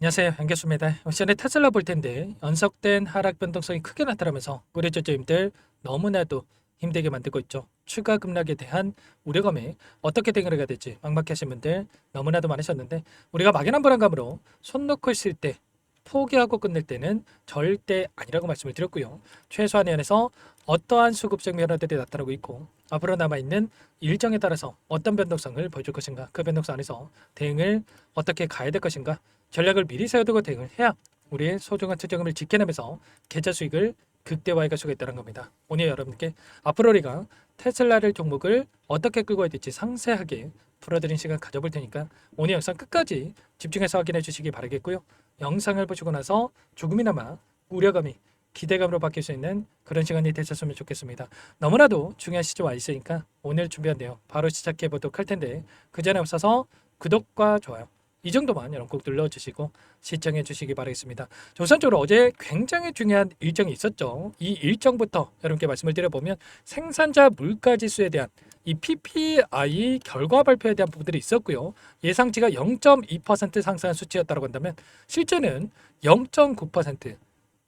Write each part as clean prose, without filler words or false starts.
안녕하세요. 안겼습니다. 시간에 테슬라 볼 텐데 연속된 하락 변동성이 크게 나타나면서 우리 저점들 너무나도 힘들게 만들고 있죠. 추가 급락에 대한 우려감에 어떻게 대응을 해야 될지 막막하신 분들 너무나도 많으셨는데 우리가 막연한 불안감으로 손 놓고 있을 때 포기하고 끝낼 때는 절대 아니라고 말씀을 드렸고요. 최소한의 안에서 어떠한 수급적 변화들이 나타나고 있고 앞으로 남아있는 일정에 따라서 어떤 변동성을 보여줄 것인가, 그 변동성 안에서 대응을 어떻게 가야 될 것인가, 전략을 미리 세워두고 대응을 해야 우리의 소중한 투자금을 지켜내면서 계좌 수익을 극대화해 갈 수가 있다는 겁니다. 오늘 여러분께 앞으로 우리가 테슬라를 종목을 어떻게 끌고 가야 될지 상세하게 풀어드린 시간 가져볼 테니까 오늘 영상 끝까지 집중해서 확인해 주시기 바라겠고요. 영상을 보시고 나서 조금이나마 우려감이 기대감으로 바뀔 수 있는 그런 시간이 되셨으면 좋겠습니다. 너무나도 중요한 시점 와 있으니까 오늘 준비한 내용 바로 시작해 보도록 할 텐데 그 전에 앞서서 구독과 좋아요 이 정도만 여러분 꼭 눌러주시고 시청해 주시기 바라겠습니다. 우선적으로 어제 굉장히 중요한 일정이 있었죠. 이 일정부터 여러분께 말씀을 드려보면 생산자 물가지수에 대한 이 PPI 결과 발표에 대한 부분들이 있었고요. 예상치가 0.2% 상승한 수치였다고 한다면 실제는 0.9%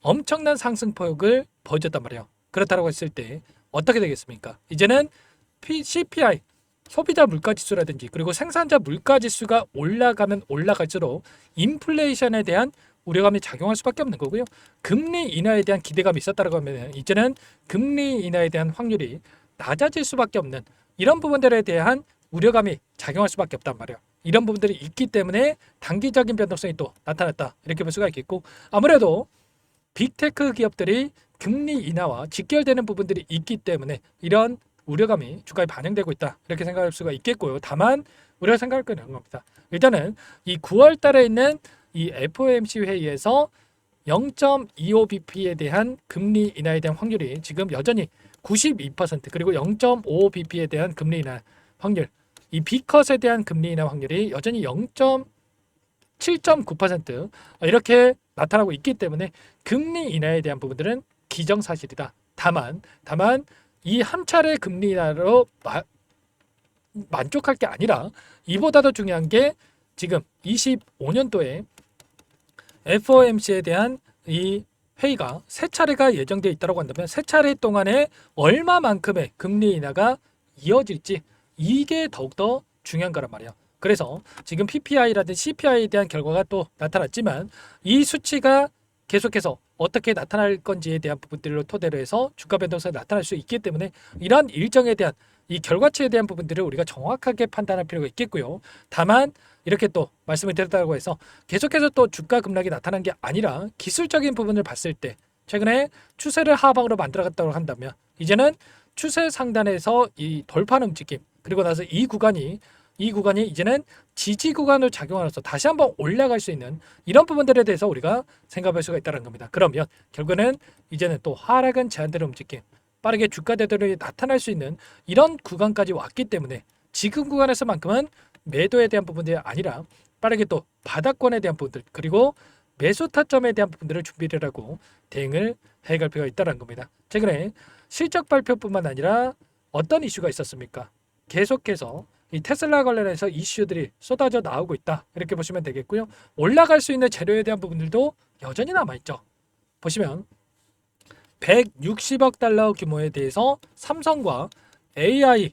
엄청난 상승폭을 보여줬단 말이에요. 그렇다고 했을 때 어떻게 되겠습니까? 이제는 CPI 소비자 물가지수라든지 그리고 생산자 물가지수가 올라가면 올라갈수록 인플레이션에 대한 우려감이 작용할 수밖에 없는 거고요. 금리 인하에 대한 기대감이 있었다고 하면 이제는 금리 인하에 대한 확률이 낮아질 수밖에 없는 이런 부분들에 대한 우려감이 작용할 수밖에 없단 말이에요. 이런 부분들이 있기 때문에 단기적인 변동성이 또 나타났다 이렇게 볼 수가 있겠고 아무래도 빅테크 기업들이 금리 인하와 직결되는 부분들이 있기 때문에 이런 우려감이 주가에 반영되고 있다 이렇게 생각할 수가 있겠고요. 다만 우리가 생각할 건 이런 겁니다. 일단은 이 9월 달에 있는 이 FOMC 회의에서 0.25bp에 대한 금리 인하에 대한 확률이 지금 여전히 92% 그리고 0.55bp에 대한 금리 인하 확률 이 B컷에 대한 금리 인하 확률이 여전히 0.7.9% 이렇게 나타나고 있기 때문에 금리 인하에 대한 부분들은 기정사실이다. 다만 이 한 차례 금리 인하로 만족할 게 아니라 이보다 더 중요한 게 지금 25년도에 FOMC에 대한 이 회의가 세 차례가 예정되어 있다고 한다면 세 차례 동안에 얼마만큼의 금리 인하가 이어질지 이게 더욱더 중요한 거란 말이에요. 그래서 지금 PPI라든지 CPI에 대한 결과가 또 나타났지만 이 수치가 계속해서 어떻게 나타날 건지에 대한 부분들을 토대로 해서 주가 변동성이 나타날 수 있기 때문에 이러한 일정에 대한 이 결과치에 대한 부분들을 우리가 정확하게 판단할 필요가 있겠고요. 다만 이렇게 또 말씀을 드렸다고 해서 계속해서 또 주가 급락이 나타난 게 아니라 기술적인 부분을 봤을 때 최근에 추세를 하방으로 만들어갔다고 한다면 이제는 추세 상단에서 이 돌파하는 움직임 그리고 나서 이 구간이 이제는 지지 구간으로 작용하면서 다시 한번 올라갈 수 있는 이런 부분들에 대해서 우리가 생각할 수가 있다는 겁니다. 그러면 결국은 이제는 또 하락은 제한되는 움직임, 빠르게 주가 대대로 나타날 수 있는 이런 구간까지 왔기 때문에 지금 구간에서만큼은 매도에 대한 부분들이 아니라 빠르게 또 바닥권에 대한 부분들 그리고 매수 타점에 대한 부분들을 준비를 하고 대응을 해갈 필요가 있다는 겁니다. 최근에 실적 발표뿐만 아니라 어떤 이슈가 있었습니까? 계속해서 이 테슬라 관련해서 이슈들이 쏟아져 나오고 있다 이렇게 보시면 되겠고요. 올라갈 수 있는 재료에 대한 부분들도 여전히 남아있죠. 보시면 160억 달러 규모에 대해서 삼성과 AI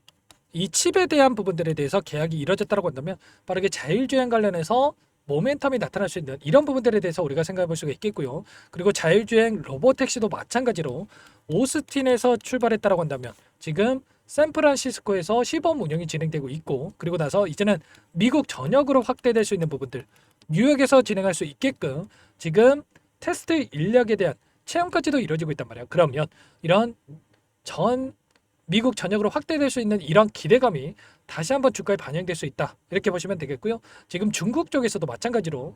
이 칩에 대한 부분들에 대해서 계약이 이뤄졌다고 한다면 빠르게 자율주행 관련해서 모멘텀이 나타날 수 있는 이런 부분들에 대해서 우리가 생각해 볼 수가 있겠고요. 그리고 자율주행 로보택시도 마찬가지로 오스틴에서 출발했다고 한다면 지금 샌프란시스코에서 시범 운영이 진행되고 있고 그리고 나서 이제는 미국 전역으로 확대될 수 있는 부분들 뉴욕에서 진행할 수 있게끔 지금 테스트 인력에 대한 채용까지도 이루어지고 있단 말이에요. 그러면 이런 전 미국 전역으로 확대될 수 있는 이런 기대감이 다시 한번 주가에 반영될 수 있다. 이렇게 보시면 되겠고요. 지금 중국 쪽에서도 마찬가지로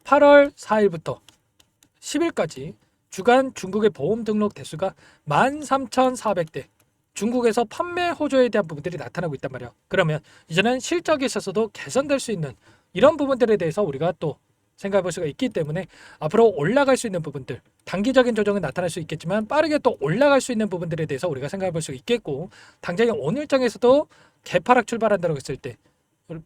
8월 4일부터 10일까지 주간 중국의 보험 등록 대수가 13,400대 중국에서 판매 호조에 대한 부분들이 나타나고 있단 말이에요. 그러면 이제는 실적에 있어서도 개선될 수 있는 이런 부분들에 대해서 우리가 또 생각해 볼 수가 있기 때문에 앞으로 올라갈 수 있는 부분들 단기적인 조정은 나타날 수 있겠지만 빠르게 또 올라갈 수 있는 부분들에 대해서 우리가 생각해 볼 수 있겠고 당장의 오늘장에서도 개파락 출발한다고 했을 때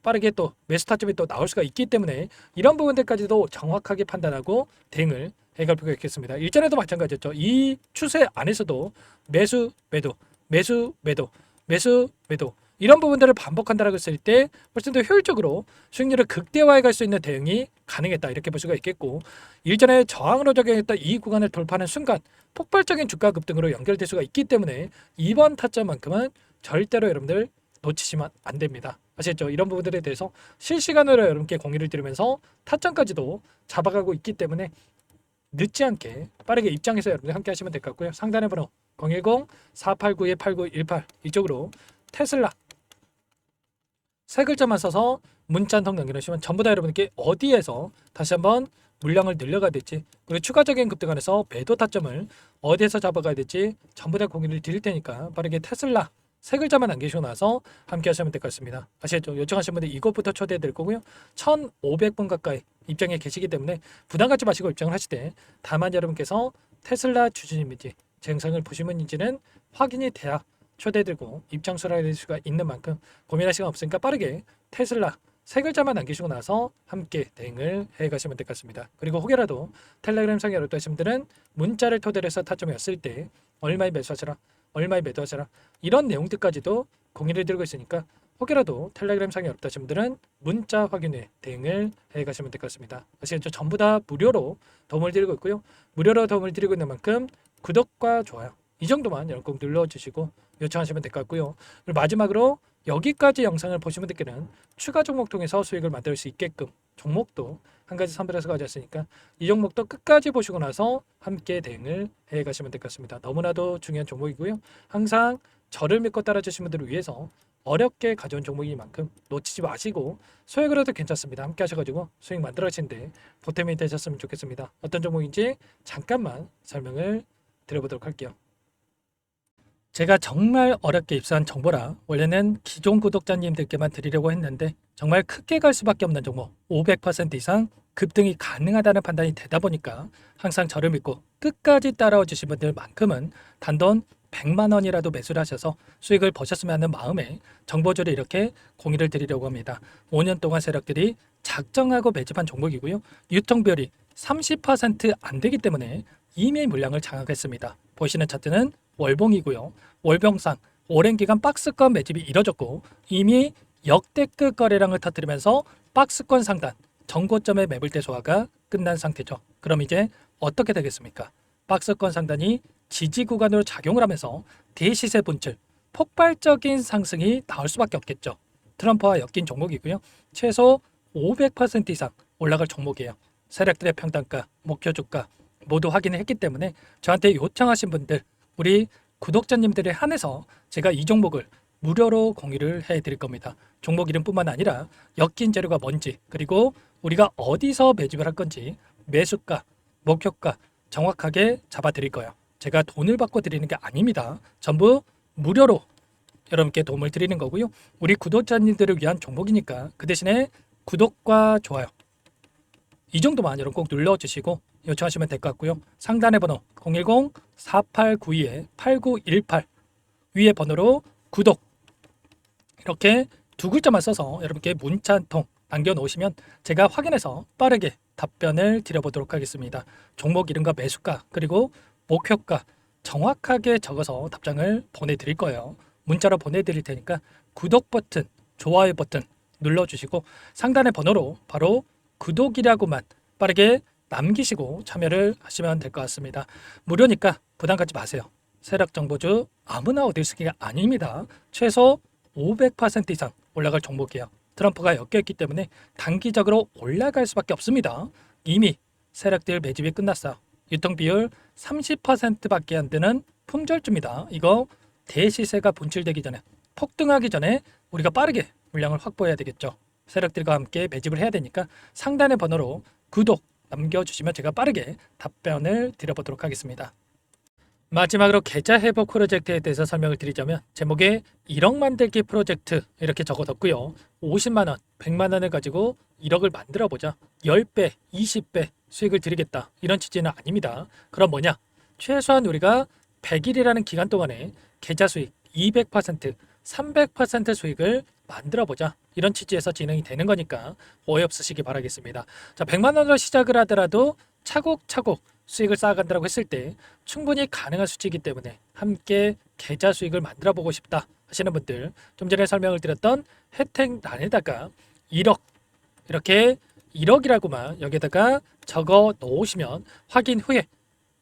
빠르게 또 매수 타점이 또 나올 수가 있기 때문에 이런 부분들까지도 정확하게 판단하고 대응을 해갈 필요가 있겠습니다. 일전에도 마찬가지였죠. 이 추세 안에서도 매수 매도 매수 매도 매수 매도 이런 부분들을 반복한다라고 했을 때 훨씬 더 효율적으로 수익률을 극대화해 갈 수 있는 대응이 가능했다 이렇게 볼 수가 있겠고, 일전에 저항으로 작용했던 이 구간을 돌파하는 순간 폭발적인 주가 급등으로 연결될 수가 있기 때문에 이번 타점만큼은 절대로 여러분들 놓치시면 안 됩니다. 아시겠죠? 이런 부분들에 대해서 실시간으로 여러분께 공유를 드리면서 타점까지도 잡아가고 있기 때문에 늦지 않게 빠르게 입장해서 여러분들 함께 하시면 될 것 같고요. 상단의 번호 010-4892-8918 이쪽으로 테슬라 세 글자만 써서 문자 한 통 남겨주시면 전부 다 여러분께 어디에서 다시 한번 물량을 늘려가야 될지, 그리고 추가적인 급등 안에서 매도 타점을 어디에서 잡아가야 될지 전부 다 공유를 드릴 테니까 빠르게 테슬라 세 글자만 남기시고 나서 함께 하시면 될 것 같습니다. 아시겠죠? 요청하신 분들 이것부터 초대해 드릴 거고요. 1,500분 가까이 입장에 계시기 때문에 부담 갖지 마시고 입장을 하실 때, 다만 여러분께서 테슬라 주주님인지 제 영상을 보신 분인지는 확인이 돼야 초대해드리고 입장 수락할 수가 있는 만큼 고민할 시간 없으니까 빠르게 테슬라 세 글자만 남기시고 나서 함께 대응을 해가시면 될 것 같습니다. 그리고 혹여라도 텔레그램 상에 여러분 하신 분들은 문자를 토대로 해서 타점이 왔을 때 얼마에 매수하시라, 얼마에 매도하시라 이런 내용들까지도 공유를 드리고 있으니까 혹여라도 텔레그램 상에 어렵다 하신 분들은 문자 확인에 대응을 해가시면 될 것 같습니다. 아시겠죠? 전부 다 무료로 도움을 드리고 있고요. 무료로 도움을 드리고 있는 만큼 구독과 좋아요 이 정도만 여러분 꼭 눌러주시고 요청하시면 될 것 같고요. 그리고 마지막으로 여기까지 영상을 보신 분들께는 추가 종목 통해서 수익을 만들 수 있게끔 종목도 한 가지 선별해서 가져왔으니까 이 종목도 끝까지 보시고 나서 함께 대응을 해가시면 될 것 같습니다. 너무나도 중요한 종목이고요. 항상 저를 믿고 따라주신 분들을 위해서 어렵게 가져온 종목인 만큼 놓치지 마시고 소액으로도 괜찮습니다. 함께 하셔가지고 수익 만들어 가시는데 보탬이 되셨으면 좋겠습니다. 어떤 종목인지 잠깐만 설명을 드려보도록 할게요. 제가 정말 어렵게 입수한 정보라 원래는 기존 구독자님들께만 드리려고 했는데 정말 크게 갈 수밖에 없는 종목 500% 이상 급등이 가능하다는 판단이 되다 보니까 항상 저를 믿고 끝까지 따라와 주신 분들만큼은 단돈 100만 원이라도 매수를 하셔서 수익을 보셨으면 하는 마음에 정보주를 이렇게 공유를 드리려고 합니다. 5년 동안 세력들이 작정하고 매집한 종목이고요. 유통비율이 30%안 되기 때문에 이미 물량을 장악했습니다. 보시는 차트는 월봉이고요. 월봉상 오랜 기간 박스권 매집이 이뤄졌고 이미 역대급 거래량을 터뜨리면서 박스권 상단 전고점의 매물대 소화가 끝난 상태죠. 그럼 이제 어떻게 되겠습니까? 박스권 상단이 지지 구간으로 작용을 하면서 대시세 분출 폭발적인 상승이 나올 수밖에 없겠죠. 트럼프와 엮인 종목이고요. 최소 500% 이상 올라갈 종목이에요. 세력들의 평단가, 목표 주가 모두 확인을 했기 때문에 저한테 요청하신 분들, 우리 구독자님들에 한해서 제가 이 종목을 무료로 공유를 해드릴 겁니다. 종목 이름뿐만 아니라 엮인 재료가 뭔지, 그리고 우리가 어디서 매집을 할 건지 매수가, 목표가 정확하게 잡아드릴 거예요. 제가 돈을 받고 드리는 게 아닙니다. 전부 무료로 여러분께 도움을 드리는 거고요. 우리 구독자님들을 위한 종목이니까 그 대신에 구독과 좋아요 이 정도만 여러분 꼭 눌러주시고 요청하시면 될 것 같고요. 상단의 번호 010-4892-8918 위에 번호로 구독 이렇게 두 글자만 써서 여러분께 문자 한 통 남겨놓으시면 제가 확인해서 빠르게 답변을 드려보도록 하겠습니다. 종목 이름과 매수가 그리고 목표가 정확하게 적어서 답장을 보내드릴 거예요. 문자로 보내드릴 테니까 구독 버튼, 좋아요 버튼 눌러주시고 상단의 번호로 바로 구독이라고만 빠르게 남기시고 참여를 하시면 될 것 같습니다. 무료니까 부담 갖지 마세요. 세력정보주 아무나 얻을 수 있는 게 아닙니다. 최소 500% 이상 올라갈 종목이에요. 트럼프가 엮여있기 때문에 단기적으로 올라갈 수밖에 없습니다. 이미 세력들 매집이 끝났어요. 유통비율 30%밖에 안 되는 품절주입니다. 이거 대시세가 분출되기 전에 폭등하기 전에 우리가 빠르게 물량을 확보해야 되겠죠. 세력들과 함께 매집을 해야 되니까 상단의 번호로 구독 남겨주시면 제가 빠르게 답변을 드려보도록 하겠습니다. 마지막으로 계좌 회복 프로젝트에 대해서 설명을 드리자면 제목에 1억 만들기 프로젝트 이렇게 적어뒀고요. 50만 원, 100만 원을 가지고 1억을 만들어 보자. 10배, 20배 수익을 드리겠다. 이런 취지는 아닙니다. 그럼 뭐냐? 최소한 우리가 100일이라는 기간 동안에 계좌 수익 200%, 300% 수익을 만들어보자. 이런 취지에서 진행이 되는 거니까 오해 없으시기 바라겠습니다. 자, 100만 원으로 시작을 하더라도 차곡차곡 수익을 쌓아간다고 했을 때 충분히 가능한 수치이기 때문에 함께 계좌 수익을 만들어 보고 싶다 하시는 분들, 좀 전에 설명을 드렸던 혜택란에다가 1억, 이렇게 1억이라고만 여기다가 적어 놓으시면 확인 후에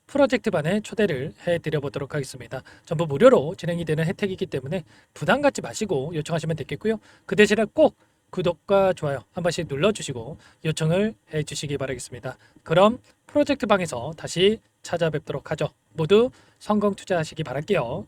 프로젝트반에 초대를 해드려 보도록 하겠습니다. 전부 무료로 진행이 되는 혜택이기 때문에 부담 갖지 마시고 요청하시면 되겠고요. 그 대신에 꼭 구독과 좋아요 한 번씩 눌러주시고 요청을 해주시기 바라겠습니다. 그럼 프로젝트 방에서 다시 찾아뵙도록 하죠. 모두 성공 투자하시기 바랄게요.